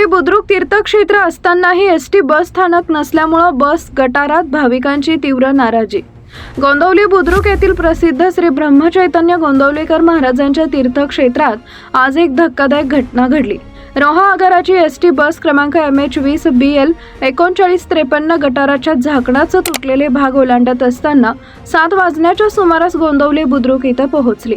बुद्रुक तीर्थक्षेत्र असतानाही ST bus स्थानक नसल्यामुळे बस गटारात भाविकांची तीव्र नाराजी। गोंदवली बुद्रुक येथील प्रसिद्ध श्री ब्रह्मचैतन्य गोंदवलेकर महाराजांच्या तीर्थक्षेत्रात आज एक धक्कादायक घटना घडली। रोहा आगाराची एसटी बस क्रमांक MH20 BL 3953 गटाराच्या झाकणाचे तुटलेले भाग ओलांडत असताना 7 वाजण्याच्या सुमारास गोंदवली बुद्रुक येथे पोहोचली।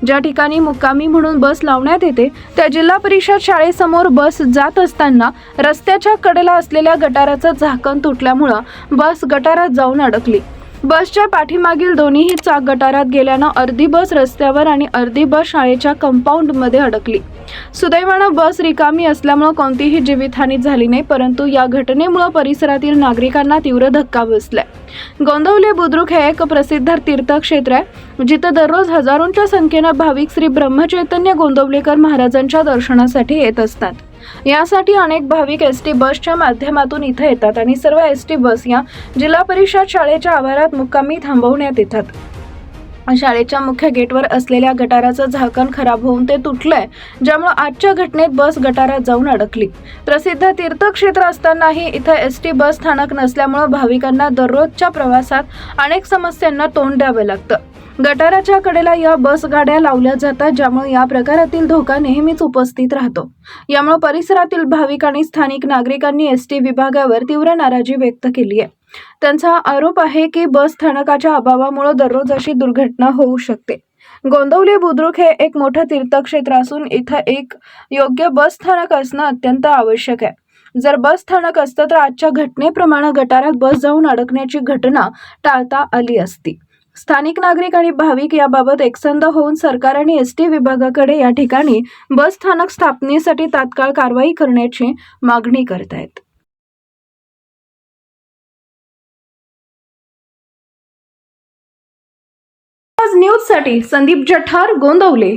ज्या ठिकाणी मुक्कामी म्हणून बस लावण्यात येते त्या जिल्हा परिषद शाळेसमोर बस जात असताना रस्त्याच्या कडेला असलेल्या गटाराचं झाकण तुटल्यामुळे बस गटारात जाऊन अडकली। बसच्या पाठीमागील दोन्हीही चाक गटारात गेल्यानं अर्धी बस रस्त्यावर आणि अर्धी बस शाळेच्या कंपाऊंड मध्ये अडकली। सुदैवाने बस रिकामी असल्यामुळे कोणतीही जीवितहानी झाली नाही, परंतु या घटनेमुळे परिसरातील नागरिकांना तीव्र धक्का बसलाय। गोंदवली बुद्रुक हे एक प्रसिद्ध तीर्थक्षेत्र आहे, जिथे दररोज हजारोंच्या संख्येने भाविक श्री ब्रह्मचैतन्य गोंदवलेकर महाराजांच्या दर्शनासाठी येत असतात। यासाठी अनेक भाविक एसटी बसच्या माध्यमातून इथे येतात आणि सर्व एसटी बस या जिल्हा परिषद शाळेच्या आवारात मुक्कामी थांबवण्यात येतात। शाळेच्या मुख्य गेटवर असलेल्या गटाराचं झाकण खराब होऊन ते तुटलंय, ज्यामुळे आजच्या घटनेत बस गटारात जाऊन अडकली। प्रसिद्ध तीर्थक्षेत्र असतानाही इथे एसटी बस स्थानक नसल्यामुळे भाविकांना दररोजच्या प्रवासात अनेक समस्यांना तोंड द्यावे लागतं। गटाराच्या कडेला या बस गाड्या लावल्या जातात, ज्यामुळे या प्रकारातील धोका नेहमीच उपस्थित राहतो। यामुळे परिसरातील भाविक आणि स्थानिक नागरिकांनी एसटी विभागावर तीव्र नाराजी व्यक्त केली आहे। त्यांचा आरोप आहे की बस स्थानकाच्या अभावामुळे दररोज अशी दुर्घटना होऊ शकते। गोंदवली बुद्रुक हे एक मोठे तीर्थक्षेत्र असून इथे एक योग्य बस स्थानक असणं अत्यंत आवश्यक आहे। जर बस स्थानक असतं तर आजच्या घटनेप्रमाणे गटारात बस जाऊन अडकण्याची घटना टाळता आली असती। स्थानिक नागरिक आणि भाविक याबाबत एकसंध होऊन सरकार आणि एसटी विभागाकडे या ठिकाणी बस स्थानक स्थापनेसाठी तात्काळ कारवाई करण्याची मागणी करत आहेत। न्यूज साठी संदीप जठार, गोंदवले।